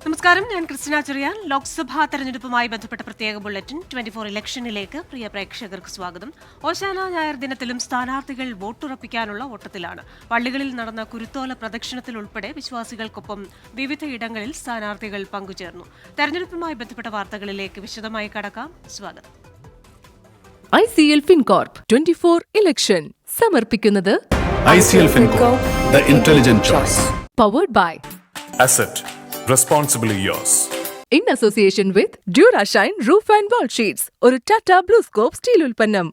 നമസ്കാരം, ഞാൻ ക്രിസ്റ്റിന ചെറിയാൻ. ലോക്സഭാ തെരഞ്ഞെടുപ്പുമായി ബന്ധപ്പെട്ട പ്രത്യേക ബുള്ളറ്റിൻ 24 ഇലക്ഷനിലേക്ക് പ്രിയ പ്രേക്ഷകർക്ക് സ്വാഗതം. ഓശാന ഞായർ ദിനത്തിലും സ്ഥാനാർത്ഥികൾ വോട്ടുറപ്പിക്കാനുള്ള ഓട്ടത്തിലാണ്. പള്ളികളിൽ നടന്ന കുരുത്തോല പ്രദക്ഷിണത്തിൽ ഉൾപ്പെടെ വിശ്വാസികൾക്കൊപ്പം വിവിധയിടങ്ങളിൽ സ്ഥാനാർത്ഥികൾ പങ്കുചേർന്നു. തെരഞ്ഞെടുപ്പുമായി ബന്ധപ്പെട്ട വാർത്തകളിലേക്ക് വിശദമായി കടക്കാം. സ്വാഗതം. ICL FinCorp 24 ഇലക്ഷൻ സമർപ്പിക്കുന്നത് ICL FinCorp, the intelligent choice. Powered by Asset, responsibly yours. In association with Durashine Roof and Wall Sheets, ഒരു Tata BlueScope സ്റ്റീൽ ഉൽപ്പന്നം.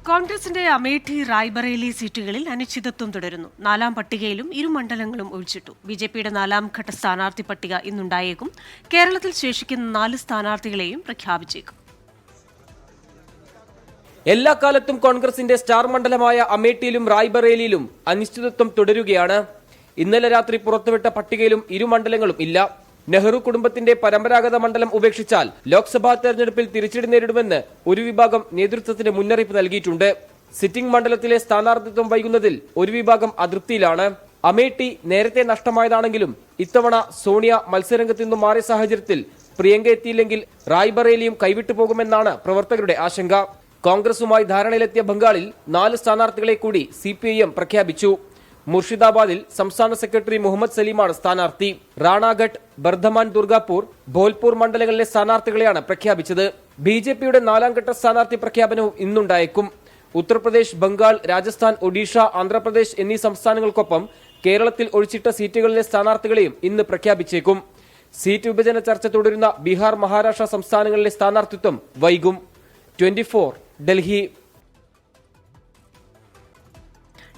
കോൺഗ്രസിന്റെ അമേഠി റായ്ബറേലി സീറ്റുകളിൽ അനിശ്ചിതത്വം തുടരുന്നു. 4ാം പട്ടികയിലും ഇരു മണ്ഡലങ്ങളും ഒഴിച്ചിട്ടു. ബിജെപിയുടെ 4ാം ഘട്ട സ്ഥാനാർത്ഥി പട്ടിക ഇന്നുണ്ടായേക്കും. കേരളത്തിൽ ശേഷിക്കുന്ന 4 സ്ഥാനാർത്ഥികളെയും പ്രഖ്യാപിച്ചേക്കും. എല്ലാ കാലത്തും കോൺഗ്രസിന്റെ സ്റ്റാർ മണ്ഡലമായ അമേഠിയിലും റായ്ബറേലിയിലും അനിശ്ചിതത്വം തുടരുകയാണ്. ഇന്നലെ രാത്രി പുറത്തുവിട്ട പട്ടികയിലും ഇരു മണ്ഡലങ്ങളും ഇല്ല. നെഹ്റു കുടുംബത്തിന്റെ പരമ്പരാഗത മണ്ഡലം ഉപേക്ഷിച്ചാൽ ലോക്സഭാ തെരഞ്ഞെടുപ്പിൽ തിരിച്ചടി നേരിടുമെന്ന് ഒരു വിഭാഗം നേതൃത്വത്തിന് മുന്നറിയിപ്പ് നൽകിയിട്ടുണ്ട്. സിറ്റിംഗ് മണ്ഡലത്തിലെ സ്ഥാനാർത്ഥിത്വം വൈകുന്നതിൽ ഒരു വിഭാഗം അതൃപ്തിയിലാണ്. അമേഠി നേരത്തെ നഷ്ടമായതാണെങ്കിലും ഇത്തവണ സോണിയ മത്സരരംഗത്ത് നിന്നും മാറിയ സാഹചര്യത്തിൽ പ്രിയങ്ക എത്തിയില്ലെങ്കിൽ റായ്ബറേലിയും കൈവിട്ടു പോകുമെന്നാണ് പ്രവർത്തകരുടെ ആശങ്ക. കോൺഗ്രസുമായി ധാരണയിലെത്തിയ ബംഗാളിൽ 4 സ്ഥാനാർത്ഥികളെ കൂടി CPIM പ്രഖ്യാപിച്ചു. മുർഷിദാബാദിൽ സംസ്ഥാന സെക്രട്ടറി മുഹമ്മദ് സലീമാണ് സ്ഥാനാർത്ഥി. റാണാഘട്ട്, ബർധമാൻ, ദുർഗാപൂർ, ഭോൽപൂർ മണ്ഡലങ്ങളിലെ സ്ഥാനാർത്ഥികളെയാണ് പ്രഖ്യാപിച്ചത്. BJPയുടെ 4ാം ഘട്ട സ്ഥാനാർത്ഥി പ്രഖ്യാപനവും ഇന്നുണ്ടായേക്കും. ഉത്തർപ്രദേശ്, ബംഗാൾ, രാജസ്ഥാൻ, ഒഡീഷ, ആന്ധ്രാപ്രദേശ് എന്നീ സംസ്ഥാനങ്ങൾക്കൊപ്പം കേരളത്തിൽ ഒഴിച്ചിട്ട സീറ്റുകളിലെ സ്ഥാനാർത്ഥികളെയും ഇന്ന് പ്രഖ്യാപിച്ചേക്കും. സീറ്റ് വിഭജന ചർച്ച തുടരുന്ന ബീഹാർ, മഹാരാഷ്ട്ര സംസ്ഥാനങ്ങളിലെ സ്ഥാനാർത്ഥിത്വം വൈകും. 24 ഡൽഹി.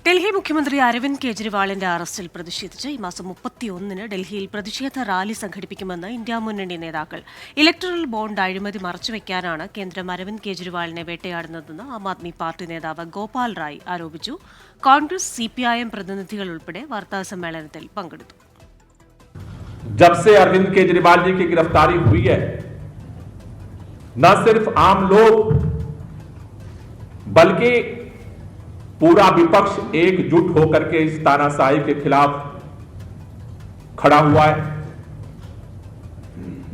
ഡൽഹി മുഖ്യമന്ത്രി അരവിന്ദ് കെജ്രിവാളിന്റെ അറസ്റ്റിൽ പ്രതിഷേധിച്ച് ഈ മാസം 31-ന് ഡൽഹിയിൽ പ്രതിഷേധ റാലി സംഘടിപ്പിക്കുമെന്ന് ഇന്ത്യ മുന്നണി നേതാക്കൾ. ഇലക്ടറൽ ബോണ്ട് അഴിമതി മറച്ചുവെക്കാനാണ് കേന്ദ്രം അരവിന്ദ് കെജ്രിവാളിനെ വേട്ടയാടുന്നതെന്ന് ആം ആദ്മി പാർട്ടി നേതാവ് ഗോപാൽ റായ് ആരോപിച്ചു. കോൺഗ്രസ്, CPIM പ്രതിനിധികൾ ഉൾപ്പെടെ വാർത്താസമ്മേളനത്തിൽ പങ്കെടുത്തു. जब से अरविंद केजरीवाल जी की गिरफ्तारी हुई है, न सिर्फ आम लोग बल्कि पूरा विपक्ष एकजुट होकर के इस तानाशाही के खिलाफ खड़ा हुआ है.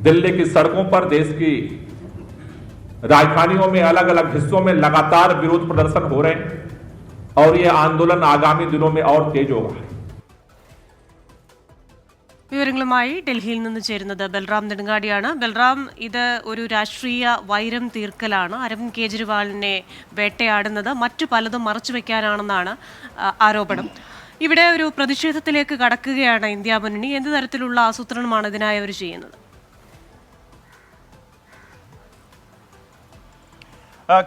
दिल्ली की सड़कों पर, देश की राजधानियों में, अलग अलग हिस्सों में लगातार विरोध प्रदर्शन हो रहे हैं और यह आंदोलन आगामी दिनों में और तेज होगा. വിവരങ്ങളുമായി ഡൽഹിയിൽ നിന്ന് ചേരുന്നത് ബൽറാം നെടുങ്ങാടിയാണ്. ബൽറാം, ഇത് ഒരു രാഷ്ട്രീയ വൈരം തീർക്കലാണ്. അരവിന്ദ് കെജ്രിവാളിനെ വേട്ടയാടുന്നത് മറ്റു പലതും മറച്ചുവെക്കാനാണെന്നാണ് ആരോപണം. ഇവിടെ ഒരു പ്രതിഷേധത്തിലേക്ക് കടക്കുകയാണ് ഇന്ത്യ മുന്നണി. എന്ത് തരത്തിലുള്ള ആസൂത്രണമാണ് ഇതിനായി അവർ ചെയ്യുന്നത്?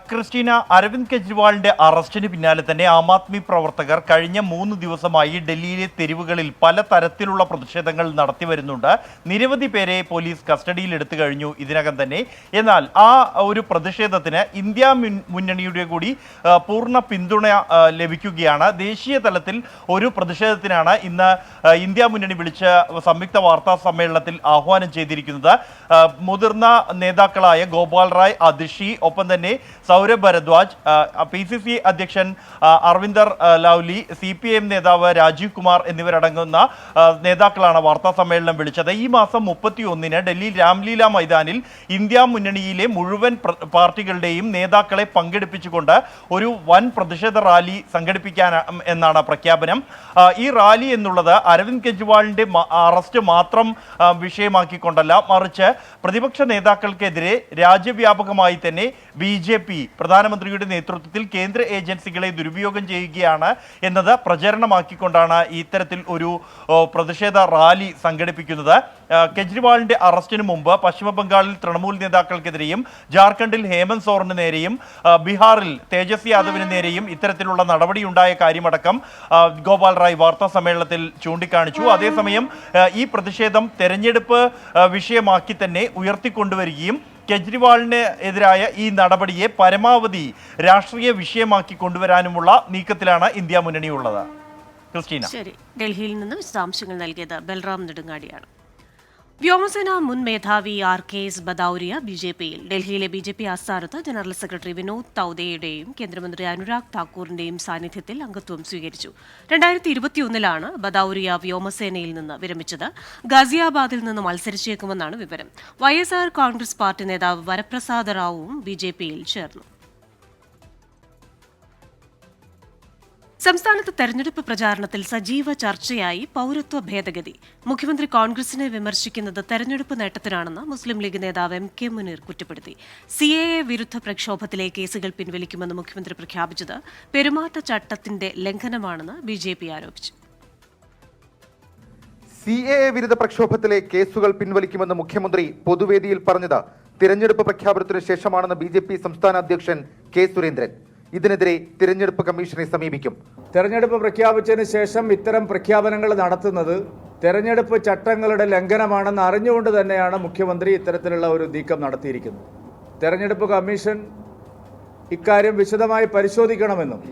ക്രിസ്റ്റീന, അരവിന്ദ് കെജ്രിവാളിന്റെ അറസ്റ്റിന് പിന്നാലെ തന്നെ ആം ആദ്മി പ്രവർത്തകർ കഴിഞ്ഞ 3 ദിവസമായി ഡൽഹിയിലെ തെരുവുകളിൽ പലതരത്തിലുള്ള പ്രതിഷേധങ്ങൾ നടത്തി വരുന്നുണ്ട്. നിരവധി പേരെ പോലീസ് കസ്റ്റഡിയിൽ എടുത്തു കഴിഞ്ഞു ഇതിനകം തന്നെ. എന്നാൽ ആ ഒരു പ്രതിഷേധത്തിന് ഇന്ത്യ മുന്നണിയുടെ കൂടി പൂർണ്ണ പിന്തുണ ലഭിക്കുകയാണ്. ദേശീയ തലത്തിൽ ഒരു പ്രതിഷേധത്തിനാണ് ഇന്ന് ഇന്ത്യ മുന്നണി വിളിച്ച് സംയുക്ത വാർത്താ സമ്മേളനത്തിൽ ആഹ്വാനം ചെയ്തിരിക്കുന്നത്. മുതിർന്ന നേതാക്കളായ ഗോപാൽ റായ്, അതിഷി, ഒപ്പം തന്നെ സൗരഭ് ഭരദ്വാജ്, PCC അധ്യക്ഷൻ അർവിന്ദർ ലൗലി, CPIM നേതാവ് രാജീവ് കുമാർ എന്നിവരടങ്ങുന്ന നേതാക്കളാണ് വാർത്താ സമ്മേളനം വിളിച്ചത്. ഈ മാസം 31-ന് ഡൽഹി രാംലീല മൈതാനിൽ ഇന്ത്യ മുന്നണിയിലെ മുഴുവൻ പാർട്ടികളുടെയും നേതാക്കളെ പങ്കെടുപ്പിച്ചുകൊണ്ട് ഒരു വൻ പ്രതിഷേധ റാലി സംഘടിപ്പിക്കാൻ എന്നാണ് പ്രഖ്യാപനം. ഈ റാലി എന്നുള്ളത് അരവിന്ദ് കെജ്രിവാളിന്റെ അറസ്റ്റ് മാത്രം വിഷയമാക്കിക്കൊണ്ടല്ല, മറിച്ച് പ്രതിപക്ഷ നേതാക്കൾക്കെതിരെ രാജ്യവ്യാപകമായി തന്നെ BJP പ്രധാനമന്ത്രിയുടെ നേതൃത്വത്തിൽ കേന്ദ്ര ഏജൻസികളെ ദുരുപയോഗം ചെയ്യുകയാണ് എന്നത് പ്രചരണമാക്കിക്കൊണ്ടാണ് ഇത്തരത്തിൽ ഒരു പ്രതിഷേധ റാലി സംഘടിപ്പിക്കുന്നത്. കെജ്രിവാളിന്റെ അറസ്റ്റിന് മുമ്പ് പശ്ചിമ ബംഗാളിൽ തൃണമൂൽ നേതാക്കൾക്കെതിരെയും ജാർഖണ്ഡിൽ ഹേമന്ത് സോറന് നേരെയും ബീഹാറിൽ തേജസ്വി യാദവിന് നേരെയും ഇത്തരത്തിലുള്ള നടപടിയുണ്ടായ കാര്യമടക്കം ഗോപാൽ റായ് വാർത്താ സമ്മേളനത്തിൽ ചൂണ്ടിക്കാണിച്ചു. അതേസമയം ഈ പ്രതിഷേധം തെരഞ്ഞെടുപ്പ് വിഷയമാക്കി തന്നെ ഉയർത്തിക്കൊണ്ടുവരികയും കെജ്രിവാളിന് എതിരായ ഈ നടപടിയെ പരമാവധി രാഷ്ട്രീയ വിഷയമാക്കി കൊണ്ടുവരാനുമുള്ള നീക്കത്തിലാണ് ഇന്ത്യ മുന്നണിയുള്ളത്. ക്രിസ്റ്റീന. ശരി, ഡൽഹിയിൽ നിന്ന് വിശദാംശങ്ങൾ നൽകിയത് ബൽറാം നെടുങ്ങാടിയാണ്. വ്യോമസേന മുൻ മേധാവി RKS ബദൌരിയ BJPയിൽ. ഡൽഹിയിലെ BJP ആസ്ഥാനത്ത് ജനറൽ സെക്രട്ടറി വിനോദ് തൌദേയുടെയും കേന്ദ്രമന്ത്രി അനുരാഗ് താക്കൂറിന്റെയും സാന്നിധ്യത്തിൽ അംഗത്വം സ്വീകരിച്ചു. 2021 ബദൌരിയ വ്യോമസേനയിൽ നിന്ന് വിരമിച്ചത്. ഗാസിയാബാദിൽ നിന്ന് മത്സരിച്ചേക്കുമെന്നാണ് വിവരം. YSR കോൺഗ്രസ് പാർട്ടി നേതാവ് വരപ്രസാദ റാവുവും BJPയിൽ ചേർന്നു. സംസ്ഥാനത്ത് തെരഞ്ഞെടുപ്പ് പ്രചാരണത്തിൽ സജീവ ചർച്ചയായി പൌരത്വ ഭേദഗതി. മുഖ്യമന്ത്രി കോൺഗ്രസിനെ വിമർശിക്കുന്നത് തെരഞ്ഞെടുപ്പ് നേട്ടത്തിനാണെന്ന് മുസ്ലിം ലീഗ് നേതാവ് MK മുനീർ കുറ്റപ്പെടുത്തി. CAA വിരുദ്ധ പ്രക്ഷോഭത്തിലെ കേസുകൾ പിൻവലിക്കുമെന്ന് മുഖ്യമന്ത്രി പ്രഖ്യാപിച്ചത് പെരുമാറ്റച്ചട്ടത്തിന്റെ ലംഘനമാണെന്ന് BJP ആരോപിച്ചു. CAA വിരുദ്ധ പ്രക്ഷോഭത്തിലെ കേസുകൾ പിൻവലിക്കുമെന്ന് മുഖ്യമന്ത്രി പൊതുവേദിയിൽ പറഞ്ഞത് തിരഞ്ഞെടുപ്പ് പ്രഖ്യാപനത്തിന് ശേഷമാണെന്ന് BJP സംസ്ഥാന അധ്യക്ഷൻ K സുരേന്ദ്രൻ. ഇതിനെതിരെ തിരഞ്ഞെടുപ്പ് കമ്മീഷനെ സമീപിക്കും. തെരഞ്ഞെടുപ്പ് പ്രഖ്യാപിച്ചതിന് ശേഷം ഇത്തരം പ്രഖ്യാപനങ്ങൾ നടത്തുന്നത് തെരഞ്ഞെടുപ്പ് ചട്ടങ്ങളുടെ ലംഘനമാണെന്ന് അറിഞ്ഞുകൊണ്ട് തന്നെയാണ് മുഖ്യമന്ത്രി ഇത്തരത്തിലുള്ള ഒരു നീക്കം നടത്തിയിരിക്കുന്നത്. തെരഞ്ഞെടുപ്പ് കമ്മീഷൻ ഇക്കാര്യം വിശദമായി പരിശോധിക്കണമെന്നും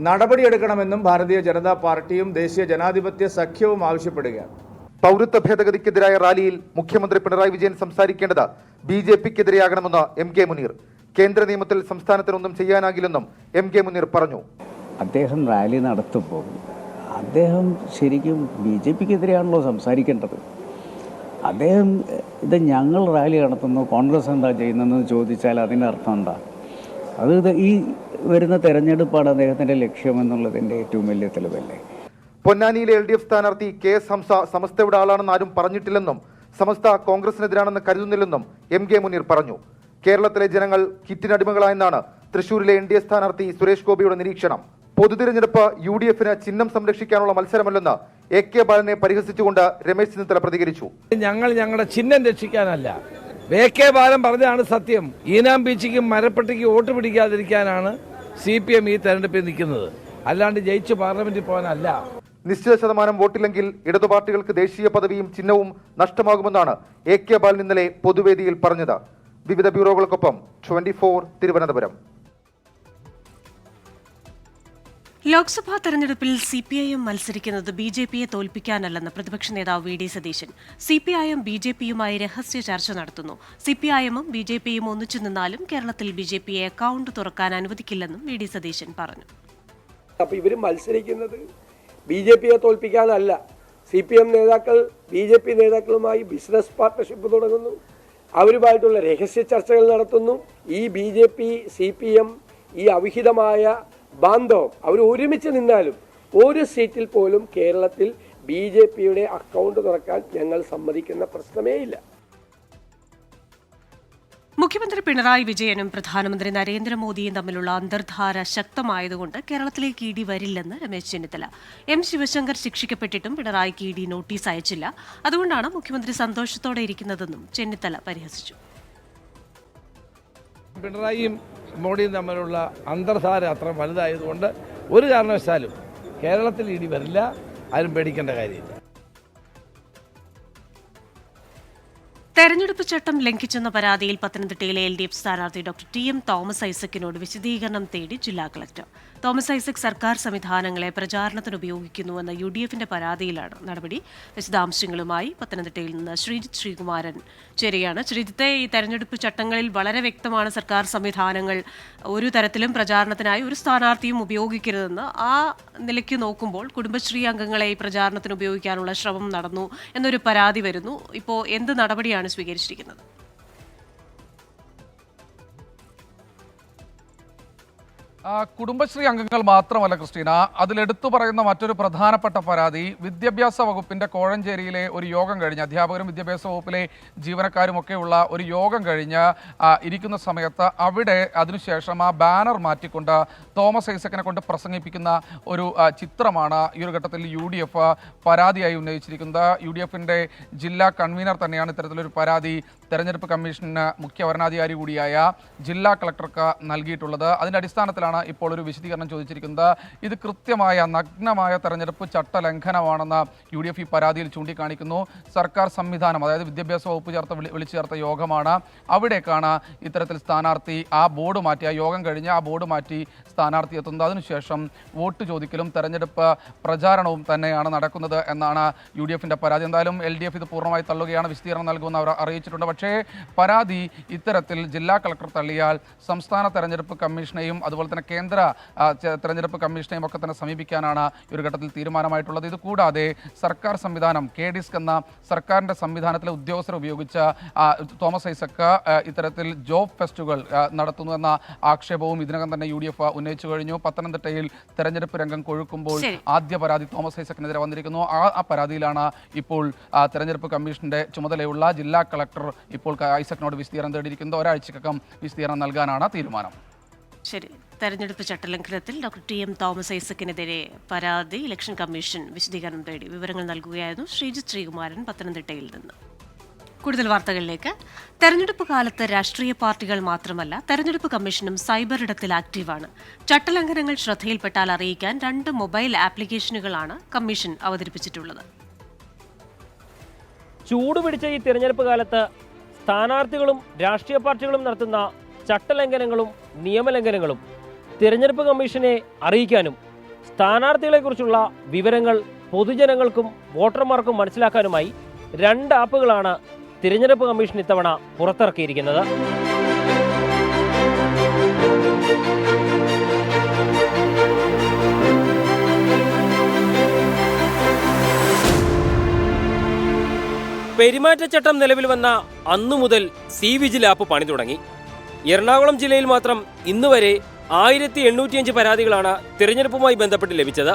നടപടിയെടുക്കണമെന്നും ഭാരതീയ ജനതാ പാർട്ടിയും ദേശീയ ജനാധിപത്യ സഖ്യവും ആവശ്യപ്പെടുകയാണ്. പൗരത്വ ഭേദഗതിക്കെതിരായ റാലിയിൽ മുഖ്യമന്ത്രി പിണറായി വിജയൻ സംസാരിക്കേണ്ടത് BJPക്കെതിരെയാകണമെന്ന് MK മുനീർ. കേന്ദ്ര നിയമത്തിൽ സംസ്ഥാനത്തിനൊന്നും ചെയ്യാനാകില്ലെന്നും MK മുനീർ പറഞ്ഞു. അദ്ദേഹം റാലി നടത്തുമ്പോൾ അദ്ദേഹം ശരിക്കും BJPക്കെതിരെയാണല്ലോ സംസാരിക്കേണ്ടത്. അദ്ദേഹം ഇത് ഞങ്ങൾ റാലി നടത്തുന്നു, കോൺഗ്രസ് എന്താ ചെയ്യുന്നതെന്ന് ചോദിച്ചാൽ അതിനർത്ഥം എന്താ? അത് ഈ വരുന്ന തെരഞ്ഞെടുപ്പാണ് അദ്ദേഹത്തിൻ്റെ ലക്ഷ്യമെന്നുള്ളതിൻ്റെ ഏറ്റവും വലിയ തെളിവല്ലേ. പൊന്നാനിയിലെ LDF സ്ഥാനാർത്ഥി KS ഹംസ സമസ്തയുടെ ആളാണെന്ന് ആരും പറഞ്ഞിട്ടില്ലെന്നും സമസ്ത കോൺഗ്രസിനെതിരാണെന്ന് കരുതുന്നില്ലെന്നും MK മുനീർ പറഞ്ഞു. കേരളത്തിലെ ജനങ്ങൾ കിറ്റിനടിമകളായെന്നാണ് തൃശൂരിലെ NDA സ്ഥാനാർത്ഥി സുരേഷ് ഗോപിയുടെ നിരീക്ഷണം. പൊതുതിരഞ്ഞെടുപ്പ് UDFന് ചിഹ്നം സംരക്ഷിക്കാനുള്ള മത്സരമല്ലെന്ന് AK ബാലനെ പരിഹസിച്ചുകൊണ്ട് രമേശ് ചെന്നിത്തല പ്രതികരിച്ചു. ഞങ്ങളുടെ ചിഹ്നം രക്ഷിക്കാനല്ല, AK ബാലൻ പറഞ്ഞതാണ് സത്യം. ഈനാം ബീച്ചിക്കും മരപ്പട്ടിക്കും വോട്ട് പിടിക്കാതിരിക്കാനാണ് CPM ഈ തെരഞ്ഞെടുപ്പിൽ നിൽക്കുന്നത്, അല്ലാണ്ട് ജയിച്ച് പാർലമെന്റിൽ പോകാനല്ല. നിശ്ചിത ശതമാനം വോട്ടില്ലെങ്കിൽ ഇടതു പാർട്ടികൾക്ക് ദേശീയ പദവിയും ചിഹ്നവും നഷ്ടമാകുമെന്നാണ് AK ബാലൻ ഇന്നലെ പൊതുവേദിയിൽ പറഞ്ഞത്. വിവിധ ബ്യൂറോകൾക്കൊപ്പം 24 തിരുവനന്തപുരം. ലോക്സഭാ തെരഞ്ഞെടുപ്പിൽ CPIM മത്സരിക്കുന്നത് BJPയെ തോൽപ്പിക്കാനല്ലെന്ന് പ്രതിപക്ഷ നേതാവ് VD സതീശൻ. CPIM BJPയുമായി രഹസ്യ ചർച്ച നടത്തുന്നു. CPIMും BJPയും ഒന്നിച്ചു നിന്നാലും കേരളത്തിൽ BJPയെ അക്കൗണ്ട് തുറക്കാൻ അനുവദിക്കില്ലെന്നും VD സതീശൻ പറഞ്ഞു. അപ്പോൾ ഇവർ മത്സരിക്കുന്നത് BJPയെ തോൽപ്പിക്കാനല്ല. CPM നേതാക്കൾ BJP നേതാക്കളുമായി ബിസിനസ് പാർട്ണർഷിപ്പ് തുടങ്ങുന്നു, അവരുമായിട്ടുള്ള രഹസ്യ ചർച്ചകൾ നടത്തുന്നു. ഈ BJP CPM ഈ അവിഹിതമായ ബാന്ധവം അവർ ഒരുമിച്ച് നിന്നാലും ഒരു സീറ്റിൽ പോലും കേരളത്തിൽ BJPയുടെ അക്കൗണ്ട് തുറക്കാൻ ഞങ്ങൾ സമ്മതിക്കുന്ന പ്രശ്നമേ ഇല്ല. മുഖ്യമന്ത്രി പിണറായി വിജയനും പ്രധാനമന്ത്രി നരേന്ദ്രമോദിയും തമ്മിലുള്ള അന്തർധാര ശക്തമായതുകൊണ്ട് കേരളത്തിലേക്ക് ED വരില്ലെന്ന് രമേശ് ചെന്നിത്തല. M ശിവശങ്കർ ശിക്ഷിക്കപ്പെട്ടിട്ടും പിണറായിക്ക് ED നോട്ടീസ് അയച്ചില്ല. അതുകൊണ്ടാണ് മുഖ്യമന്ത്രി സന്തോഷത്തോടെ ഇരിക്കുന്നതെന്നും ചെന്നിത്തല പരിഹസിച്ചു. പിണറായിയും മോഡിയും തമ്മിലുള്ള അന്തർധാര അത്ര വലുതായതുകൊണ്ട് ഒരു കാരണവശാലും കേരളത്തിൽ ED വരില്ല, ആരും പേടിക്കേണ്ട കാര്യമില്ല. തെരഞ്ഞെടുപ്പ് ചട്ടം ലംഘിച്ചെന്ന പരാതിയിൽ പത്തനംതിട്ടയിലെ LDF സ്ഥാനാർത്ഥി ഡോക്ടർ TM തോമസ് ഐസക്കിനോട് വിശദീകരണം തേടി ജില്ലാ കളക്ടർ. തോമസ് ഐസക് സർക്കാർ സംവിധാനങ്ങളെ പ്രചാരണത്തിന് ഉപയോഗിക്കുന്നുവെന്ന UDFന്റെ പരാതിയിലാണ് നടപടി. വിശദാംശങ്ങളുമായി പത്തനംതിട്ടയിൽ നിന്ന് ശ്രീജിത്ത് ശ്രീകുമാരൻ ചേരുകയാണ്. ശ്രീജിത്തെ, ഈ തെരഞ്ഞെടുപ്പ് ചട്ടങ്ങളിൽ വളരെ വ്യക്തമാണ് സർക്കാർ സംവിധാനങ്ങൾ ഒരു തരത്തിലും പ്രചാരണത്തിനായി ഒരു സ്ഥാനാർത്ഥിയും ഉപയോഗിക്കരുതെന്ന്. ആ നിലയ്ക്ക് നോക്കുമ്പോൾ കുടുംബശ്രീ അംഗങ്ങളെ ഈ പ്രചാരണത്തിന് ഉപയോഗിക്കാനുള്ള ശ്രമം നടന്നു എന്നൊരു പരാതി വരുന്നു. ഇപ്പോൾ എന്ത് നടപടിയാണ് സ്വീകരിച്ചിരിക്കുന്നത്? കുടുംബശ്രീ അംഗങ്ങൾ മാത്രമല്ല ക്രിസ്റ്റീന, അതിലെടുത്തു പറയുന്ന മറ്റൊരു പ്രധാനപ്പെട്ട പരാതി വിദ്യാഭ്യാസ വകുപ്പിന്റെ കോഴഞ്ചേരിയിലെ ഒരു യോഗം കഴിഞ്ഞ് അധ്യാപകരും വിദ്യാഭ്യാസ വകുപ്പിലെ ജീവനക്കാരുമൊക്കെയുള്ള ഒരു യോഗം കഴിഞ്ഞ് ഇരിക്കുന്ന സമയത്ത് അവിടെ അതിനുശേഷം ആ ബാനർ മാറ്റിക്കൊണ്ട് തോമസ് ഐസക്കിനെ കൊണ്ട് പ്രസംഗിപ്പിക്കുന്ന ഒരു ചിത്രമാണ് ഈ ഒരു ഘട്ടത്തിൽ UDF പരാതിയായി ഉന്നയിച്ചിരിക്കുന്നത്. UDFന്റെ ജില്ലാ കൺവീനർ തന്നെയാണ് ഇത്തരത്തിലൊരു പരാതി തെരഞ്ഞെടുപ്പ് കമ്മീഷന് മുഖ്യ വരണാധികാരി കൂടിയായ ജില്ലാ കളക്ടർക്ക് നൽകിയിട്ടുള്ളത്. അതിന്റെ അടിസ്ഥാനത്തിലാണ് തന്നെയാണ് ഇപ്പോൾ ഒരു വിശദീകരണം ചോദിച്ചിരിക്കുന്നത്. ഇത് കൃത്യമായ നഗ്നമായ തെരഞ്ഞെടുപ്പ് ചട്ടലംഘനമാണെന്ന് UDF ഈ പരാതിയിൽ ചൂണ്ടിക്കാണിക്കുന്നു. സർക്കാർ സംവിധാനം, അതായത് വിദ്യാഭ്യാസ വകുപ്പ് വിളിച്ചു ചേർത്ത യോഗമാണ്. അവിടേക്കാണ് ഇത്തരത്തിൽ സ്ഥാനാർത്ഥി ആ ബോർഡ് മാറ്റി, ആ യോഗം കഴിഞ്ഞ് ആ ബോർഡ് മാറ്റി സ്ഥാനാർത്ഥി എത്തുന്നത്. അതിനുശേഷം വോട്ട് ചോദിക്കലും തെരഞ്ഞെടുപ്പ് പ്രചാരണവും തന്നെയാണ് നടക്കുന്നത് എന്നാണ് UDFന്റെ പരാതി. എന്തായാലും LDF ഇത് പൂർണ്ണമായി തള്ളുകയാണ്, വിശദീകരണം നൽകുമെന്ന് അവർ അറിയിച്ചിട്ടുണ്ട്. പക്ഷേ പരാതി ഇത്തരത്തിൽ ജില്ലാ കളക്ടർ തള്ളിയാൽ സംസ്ഥാന തെരഞ്ഞെടുപ്പ് കമ്മീഷനെയും അതുപോലെ തന്നെ കേന്ദ്ര തെരഞ്ഞെടുപ്പ് കമ്മീഷനെയും ഒക്കെ തന്നെ സമീപിക്കാനാണ് ഈ ഒരു ഘട്ടത്തിൽ തീരുമാനമായിട്ടുള്ളത്. ഇത് കൂടാതെ സർക്കാർ സംവിധാനം KDISC എന്ന സർക്കാരിൻ്റെ സംവിധാനത്തിലെ ഉദ്യോഗസ്ഥരെ ഉപയോഗിച്ച് തോമസ് ഐസക് ഇത്തരത്തിൽ ജോബ് ഫെസ്റ്റുകൾ നടത്തുന്നുവെന്ന ആക്ഷേപവും ഇതിനകം തന്നെ UDF ഉന്നയിച്ചു കഴിഞ്ഞു. പത്തനംതിട്ടയിൽ തെരഞ്ഞെടുപ്പ് രംഗം കൊഴുക്കുമ്പോൾ ആദ്യ പരാതി തോമസ് ഐസക്കിനെതിരെ വന്നിരിക്കുന്നു. ആ പരാതിയിലാണ് ഇപ്പോൾ തെരഞ്ഞെടുപ്പ് കമ്മീഷന്റെ ചുമതലയുള്ള ജില്ലാ കളക്ടർ ഇപ്പോൾ ഐസക്കിനോട് വിശദീകരണം തേടിയിരിക്കുന്നത്. ഒരാഴ്ചക്കകം വിശദീകരണം നൽകാനാണ് തീരുമാനം. ശരി, തെരഞ്ഞെടുപ്പ് ചട്ടലംഘനത്തിൽ ഡോക്ടർ TM തോമസ് ഐസക്കിനെതിരെ പരാതി ഇലക്ഷൻ കമ്മീഷൻ വിശദീകരണം തേടി. വിവരങ്ങൾ നൽകുകയായിരുന്നു ശ്രീജിത്ത് ശ്രീകുമാരൻ പത്തനംതിട്ടയിൽ നിന്ന്. കൂടുതൽ വാർത്തകളിലേക്ക്. തെരഞ്ഞെടുപ്പ് കാലത്ത് രാഷ്ട്രീയ പാർട്ടികൾ മാത്രമല്ല, തെരഞ്ഞെടുപ്പ് കമ്മീഷനും സൈബർ ഇടത്തിൽ ആക്റ്റീവാണ്. ചട്ടലംഘനങ്ങൾ ശ്രദ്ധയിൽപ്പെട്ടാൽ അറിയിക്കാൻ 2 മൊബൈൽ ആപ്ലിക്കേഷനുകളാണ് കമ്മീഷൻ അവതരിപ്പിച്ചിട്ടുള്ളത്. ചൂടുപിടിച്ച ഈ തിരഞ്ഞെടുപ്പ് കാലത്ത് സ്ഥാനാർത്ഥികളും രാഷ്ട്രീയ പാർട്ടികളും നടത്തുന്ന ചട്ടലംഘനങ്ങളും നിയമലംഘനങ്ങളും തിരഞ്ഞെടുപ്പ് കമ്മീഷനെ അറിയിക്കാനും സ്ഥാനാർത്ഥികളെക്കുറിച്ചുള്ള വിവരങ്ങൾ പൊതുജനങ്ങൾക്കും വോട്ടർമാർക്കും മനസ്സിലാക്കാനുമായി 2 ആപ്പുകളാണ് തിരഞ്ഞെടുപ്പ് കമ്മീഷൻ ഇത്തവണ പുറത്തിറക്കിയിരിക്കുന്നത്. പെരുമാറ്റച്ചട്ടം നിലവിൽ വന്ന അന്നു മുതൽ C-വിജിൽ ആപ്പ് പണി തുടങ്ങി. എറണാകുളം ജില്ലയിൽ മാത്രം ഇന്നുവരെ 1805 പരാതികളാണ് തിരഞ്ഞെടുപ്പുമായി ബന്ധപ്പെട്ട് ലഭിച്ചത്.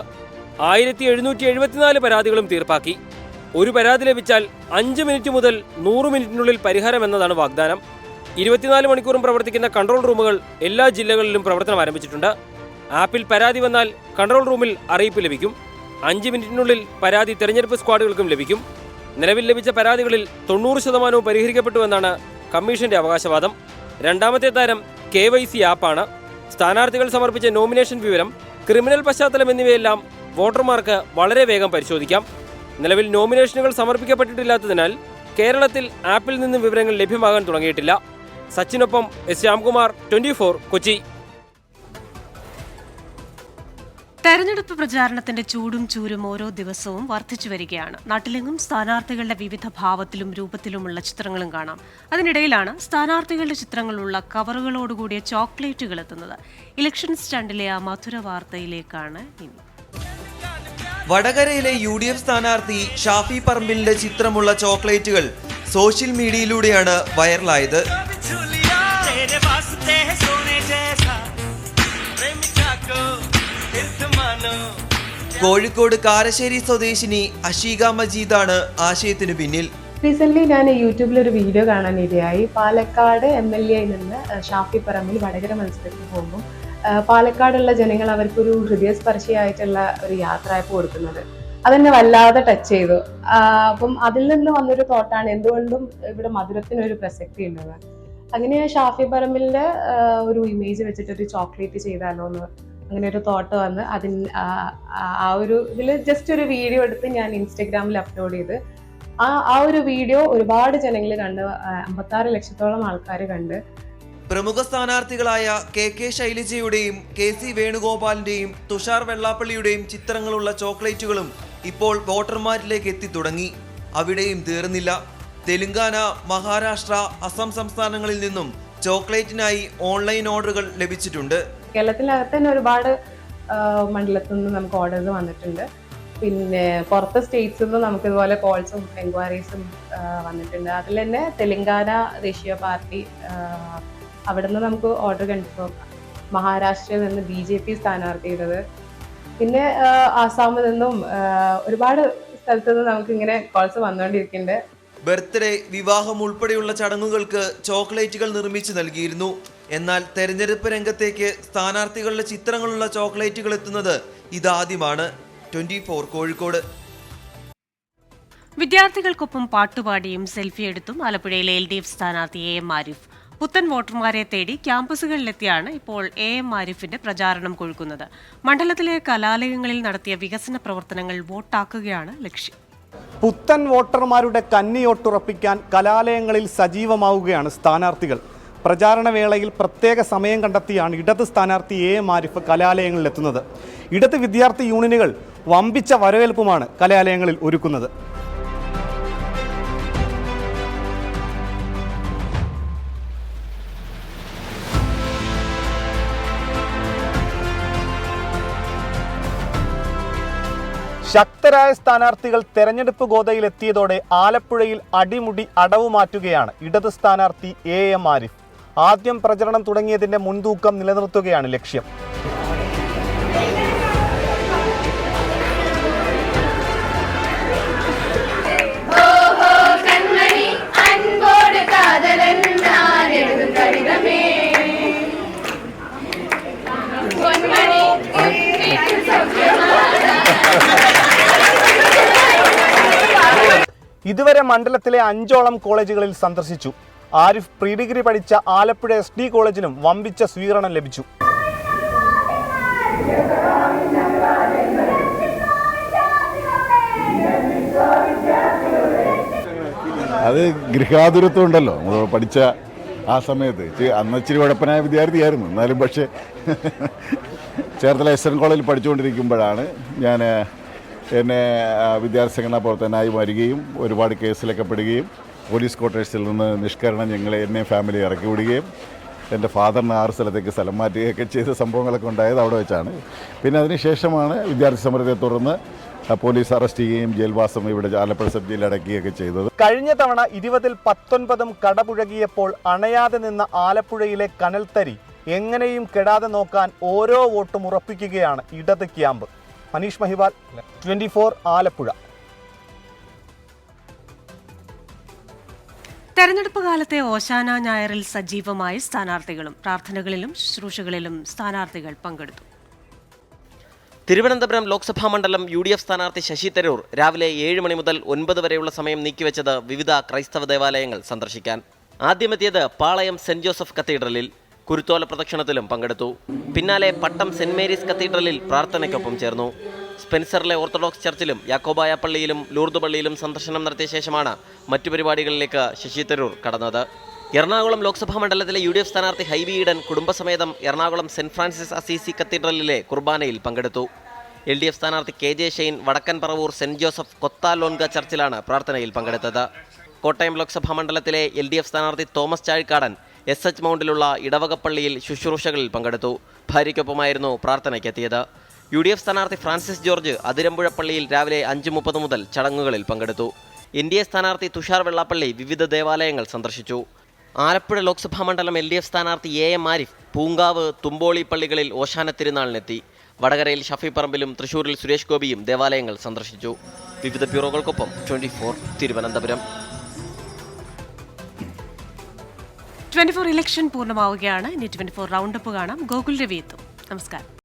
1774 പരാതികളും തീർപ്പാക്കി. ഒരു പരാതി ലഭിച്ചാൽ 5 മിനിറ്റ് മുതൽ 100 മിനിറ്റിനുള്ളിൽ പരിഹാരം എന്നതാണ് വാഗ്ദാനം. 24 മണിക്കൂറും പ്രവർത്തിക്കുന്ന കൺട്രോൾ റൂമുകൾ എല്ലാ ജില്ലകളിലും പ്രവർത്തനം ആരംഭിച്ചിട്ടുണ്ട്. ആപ്പിൽ പരാതി വന്നാൽ കൺട്രോൾ റൂമിൽ അറിയിപ്പ് ലഭിക്കും. 5 മിനിറ്റിനുള്ളിൽ പരാതി തെരഞ്ഞെടുപ്പ് സ്ക്വാഡുകൾക്കും ലഭിക്കും. നിലവിൽ ലഭിച്ച പരാതികളിൽ 90% പരിഹരിക്കപ്പെട്ടുവെന്നാണ് കമ്മീഷന്റെ അവകാശവാദം. രണ്ടാമത്തെ താരം KYC ആപ്പാണ്. സ്ഥാനാർത്ഥികൾ സമർപ്പിച്ച നോമിനേഷൻ വിവരം, ക്രിമിനൽ പശ്ചാത്തലം എന്നിവയെല്ലാം വോട്ടർമാർക്ക് വളരെ വേഗം പരിശോധിക്കാം. നിലവിൽ നോമിനേഷനുകൾ സമർപ്പിക്കപ്പെട്ടിട്ടില്ലാത്തതിനാൽ കേരളത്തിൽ ആപ്പിൽ നിന്ന് വിവരങ്ങൾ ലഭ്യമാകാൻ തുടങ്ങിയിട്ടില്ല. സച്ചിനൊപ്പം S. ശ്യാംകുമാർ, 24 കൊച്ചി. തെരഞ്ഞെടുപ്പ് പ്രചാരണത്തിന്റെ ചൂടും ചൂരും ഓരോ ദിവസവും വർദ്ധിച്ചു വരികയാണ്. നാട്ടിലെങ്ങും സ്ഥാനാർത്ഥികളുടെ വിവിധ ഭാവത്തിലും രൂപത്തിലുമുള്ള ചിത്രങ്ങളും കാണാം. അതിനിടയിലാണ് സ്ഥാനാർത്ഥികളുടെ ചിത്രങ്ങളുള്ള കവറുകളോടുകൂടിയ ചോക്ലേറ്റുകൾ എത്തുന്നത്. ഇലക്ഷൻ സ്റ്റണ്ടിലെ ആ മധുര വാർത്തയിലേക്കാണ് ഇനി. വടകരയിലെ UDF സ്ഥാനാർത്ഥി ഷാഫി പറമ്പിലിന്റെ ചിത്രമുള്ള ചോക്ലേറ്റുകൾ സോഷ്യൽ മീഡിയയിലൂടെയാണ് വൈറലായത്. കോഴിക്കോട് കാരശ്ശേരി സ്വദേശിനി അഷീക മജീദാണ് ആശയത്തിന് പിന്നിൽ. റീസെന്റ് ഞാൻ യൂട്യൂബിൽ ഒരു വീഡിയോ കാണാനിടയായി. പാലക്കാട് MLA നിന്ന് ഷാഫി പറമ്പിൽ വടകര മത്സരത്തിൽ പോകുമ്പോൾ പാലക്കാടുള്ള ജനങ്ങൾ അവർക്കൊരു ഹൃദയസ്പർശിയായിട്ടുള്ള ഒരു യാത്രയപ്പ് കൊടുക്കുന്നത് അതെന്നെ വല്ലാതെ ടച്ച് ചെയ്തു. അപ്പം അതിൽ നിന്ന് വന്നൊരു തോട്ടാണ് എന്തുകൊണ്ടും ഇവിടെ മധുരത്തിനൊരു പ്രസക്തി ഉള്ളത്. അങ്ങനെ ഷാഫി പറമ്പിലിന്റെ ഒരു ഇമേജ് വെച്ചിട്ടൊരു ചോക്ലേറ്റ് ചെയ്താലോ എന്ന് അങ്ങനെ ഒരു തോട്ട് വന്ന് ആ ഒരു ഇതിൽ ജസ്റ്റ് ഒരു വീഡിയോ എടുത്ത് ഞാൻ ഇൻസ്റ്റഗ്രാമിൽ അപ്ലോഡ് ചെയ്ത് ആ ഒരു വീഡിയോ ഒരുപാട് ജനങ്ങൾ കണ്ട് 56 ലക്ഷത്തോളം ആൾക്കാർ കണ്ട്. പ്രമുഖ സ്ഥാനാർത്ഥികളായ KK ശൈലജയുടെയും KC വേണുഗോപാലിന്റെയും തുഷാർ വെള്ളാപ്പള്ളിയുടെയും ചിത്രങ്ങളുള്ള ചോക്ലേറ്റുകളും ഇപ്പോൾ വോട്ടർമാരിലേക്ക് എത്തി തുടങ്ങി. അവിടെയും തീർന്നില്ല. തെലുങ്കാന, മഹാരാഷ്ട്ര, അസം സംസ്ഥാനങ്ങളിൽ നിന്നും ചോക്ലേറ്റിനായി ഓൺലൈൻ ഓർഡറുകൾ ലഭിച്ചിട്ടുണ്ട്. കേരളത്തിനകത്ത് തന്നെ ഒരുപാട് മണ്ഡലത്തിൽ നിന്ന് നമുക്ക് ഓർഡേഴ്സ് വന്നിട്ടുണ്ട്. പിന്നെ പുറത്തെ സ്റ്റേറ്റ്സിൽ നിന്ന് നമുക്ക് ഇതുപോലെ കോൾസും എൻക്വയറീസും വന്നിട്ടുണ്ട്. അതിൽ തന്നെ തെലുങ്കാന ദേശീയ പാർട്ടി അവിടെ നിന്ന് നമുക്ക് ഓർഡർ കണ്ടിപ്പോൾ. മഹാരാഷ്ട്രയിൽ നിന്ന് BJP സ്ഥാനാർത്ഥിയുടേത്, പിന്നെ ആസാമിൽ നിന്നും ഒരുപാട് സ്ഥലത്തു നിന്ന് നമുക്ക് ഇങ്ങനെ കോൾസ് വന്നുകൊണ്ടിരിക്കുന്നുണ്ട്. ബർത്ത്ഡേ, വിവാഹം ഉൾപ്പെടെയുള്ള ചടങ്ങുകൾക്ക് ചോക്ലേറ്റുകൾ നിർമ്മിച്ചു നൽകിയിരുന്നു. എന്നാൽ തെരഞ്ഞെടുപ്പ് രംഗത്തേക്ക് സ്ഥാനാർത്ഥികളുടെ ചിത്രങ്ങളുള്ള ചോക്ലേറ്റുകൾ എത്തുന്നത് ഇതാദ്യമാണ്. 24 കോഴിക്കോട്. വിദ്യാർത്ഥികൾക്കൊപ്പം പാട്ടുപാടിയും സെൽഫി എടുത്തും ആലപ്പുഴയിലെ LDF സ്ഥാനാർത്ഥി AM ആരിഫ് പുത്തൻ വോട്ടർമാരെ തേടി ക്യാമ്പസുകളിലെത്തിയാണ് ഇപ്പോൾ AM ആരിഫിന്റെ പ്രചാരണം കൊഴുക്കുന്നത്. മണ്ഡലത്തിലെ കലാലയങ്ങളിൽ നടത്തിയ വികസന പ്രവർത്തനങ്ങൾ വോട്ടാക്കുകയാണ് ലക്ഷ്യം. പുത്തൻ വോട്ടർമാരുടെ കന്നിയോട്ടുറപ്പിക്കാൻ കലാലയങ്ങളിൽ സജീവമാവുകയാണ് സ്ഥാനാർത്ഥികൾ. പ്രചാരണ വേളയിൽ പ്രത്യേക സമയം കണ്ടെത്തിയാണ് ഇടത് സ്ഥാനാർത്ഥി AM ആരിഫ് കലാലയങ്ങളിലെത്തുന്നത്. ഇടത് വിദ്യാർത്ഥി യൂണിയനുകൾ വമ്പിച്ച വരവേൽപ്പുമാണ് കലാലയങ്ങളിൽ ഒരുക്കുന്നത്. ശക്തരായ സ്ഥാനാർത്ഥികൾ തെരഞ്ഞെടുപ്പ് ഗോതയിലെത്തിയതോടെ ആലപ്പുഴയിൽ അടിമുടി അടവ് മാറ്റുകയാണ് ഇടത് സ്ഥാനാർത്ഥി AM ആരിഫ്. ആദ്യം പ്രചരണം തുടങ്ങിയതിന്റെ മുൻതൂക്കം നിലനിർത്തുകയാണ് ലക്ഷ്യം. ഇതുവരെ മണ്ഡലത്തിലെ 5ഓളം കോളേജുകളിൽ സന്ദർശിച്ചു. ആരിഫ് പ്രീ ഡിഗ്രി പഠിച്ച ആലപ്പുഴ SD കോളേജിനും വമ്പിച്ച സ്വീകരണം ലഭിച്ചു. അത് ഗൃഹാതുരത്വം ഉണ്ടല്ലോ, നമ്മൾ പഠിച്ച ആ സമയത്ത്. അന്ന് ഇച്ചിരി ഉഴപ്പനായ വിദ്യാർത്ഥിയായിരുന്നു, എന്നാലും പക്ഷേ ചേർത്തല SN കോളേജിൽ പഠിച്ചുകൊണ്ടിരിക്കുമ്പോഴാണ് ഞാൻ എന്നെ വിദ്യാർത്ഥി സംഘടനാ പ്രവർത്തകനായി വരികയും ഒരുപാട് കേസിലൊക്കെ പെടുകയും പോലീസ് ക്വാർട്ടേഴ്സിൽ നിന്ന് നിഷ്കരണം എന്നെ ഫാമിലി ഇറക്കി വിടുകയും എൻ്റെ ഫാദറിന് 6 സ്ഥലത്തേക്ക് സ്ഥലം മാറ്റുകയൊക്കെ ചെയ്ത സംഭവങ്ങളൊക്കെ ഉണ്ടായത് അവിടെ വെച്ചാണ്. പിന്നെ അതിനുശേഷമാണ് വിദ്യാർത്ഥി സമരത്തെ തുടർന്ന് പോലീസ് അറസ്റ്റ് ചെയ്യുകയും ജയിൽവാസം ഇവിടെ ആലപ്പുഴ സബ് ജയിലിൽ അടക്കുകയൊക്കെ ചെയ്തത്. കഴിഞ്ഞ തവണ 20ൽ 19 കടപുഴകിയപ്പോൾ അണയാതെ നിന്ന ആലപ്പുഴയിലെ കനൽത്തരി എങ്ങനെയും കെടാതെ നോക്കാൻ ഓരോ വോട്ടും ഉറപ്പിക്കുകയാണ് ഇടത് ക്യാമ്പ്. മനീഷ് മഹിവാൽ, 24 ആലപ്പുഴ. തെരഞ്ഞെടുപ്പ് കാലത്തെ ഓശാന ഞായറിൽ സജീവമായി സ്ഥാനാർത്ഥികളും പ്രാർത്ഥനകളിലും ശുശ്രൂഷകളിലും സ്ഥാനാർത്ഥികൾ പങ്കെടുത്തു. തിരുവനന്തപുരം ലോക്സഭാ മണ്ഡലം UDF സ്ഥാനാർത്ഥി ശശി തരൂർ രാവിലെ 7 മണി മുതൽ 9 വരെയുള്ള സമയം നീക്കിവെച്ചത് വിവിധ ക്രൈസ്തവ ദേവാലയങ്ങൾ സന്ദർശിക്കാൻ. ആദ്യമെത്തിയത് പാളയം സെന്റ് ജോസഫ് കത്തീഡ്രലിൽ. കുരുത്തോല പ്രദക്ഷിണത്തിലും പങ്കെടുത്തു. പിന്നാലെ പട്ടം സെന്റ് മേരീസ് കത്തീഡ്രലിൽ പ്രാർത്ഥനയ്ക്കൊപ്പം ചേർന്നു. സ്പെൻസറിലെ ഓർത്തഡോക്സ് ചർച്ചിലും യാക്കോബായ പള്ളിയിലും ലൂർദ് പള്ളിയിലും സന്ദർശനം നടത്തിയ ശേഷമാണ് മറ്റു പരിപാടികളിലേക്ക് ശശി തരൂർ കടന്നത്. എറണാകുളം ലോക്സഭാ മണ്ഡലത്തിലെ UDF സ്ഥാനാർത്ഥി ഹൈബി ഈഡൻ കുടുംബസമേതം എറണാകുളം സെന്റ് ഫ്രാൻസിസ് അസീസി കത്തീഡ്രലിലെ കുർബാനയിൽ പങ്കെടുത്തു. LDF സ്ഥാനാർത്ഥി KJ ഷെയ്ൻ വടക്കൻ പറവൂർ സെന്റ് ജോസഫ് കൊത്താലോൻഗ ചർച്ചിലാണ് പ്രാർത്ഥനയിൽ പങ്കെടുത്തത്. കോട്ടയം ലോക്സഭാ മണ്ഡലത്തിലെ LDF സ്ഥാനാർത്ഥി തോമസ് ചാഴിക്കാടൻ SH മൗണ്ടിലുള്ള ഇടവകപ്പള്ളിയിൽ ശുശ്രൂഷകളിൽ പങ്കെടുത്തു. ഭാര്യയ്ക്കൊപ്പമായിരുന്നു പ്രാർത്ഥനയ്ക്കെത്തിയത്. UDF സ്ഥാനാർത്ഥി ഫ്രാൻസിസ് ജോർജ് അതിരമ്പുഴ പള്ളിയിൽ രാവിലെ 5:30 മുതൽ ചടങ്ങുകളിൽ പങ്കെടുത്തു. NDA സ്ഥാനാർത്ഥി തുഷാർ വെള്ളാപ്പള്ളി വിവിധ ദേവാലയങ്ങൾ സന്ദർശിച്ചു. ആലപ്പുഴ ലോക്സഭാ മണ്ഡലം LDF സ്ഥാനാർത്ഥി AM ആരിഫ് പൂങ്കാവ് തുമ്പോളി പള്ളികളിൽ ഓശാന തിരുനാളിനെത്തി. വടകരയിൽ ഷഫി പറമ്പിലും തൃശൂരിൽ സുരേഷ് ഗോപിയും ദേവാലയങ്ങൾ സന്ദർശിച്ചു. വിവിധ ബ്യൂറോകൾക്കൊപ്പം 24 തിരുവനന്തപുരം. 24 ഇലക്ഷൻ പൂർണ്ണമാവുകയാണ്. ഇനി 24 റൗണ്ടപ്പ് കാണാം. ഗോകുൽ രവി എത്തും. നമസ്കാരം.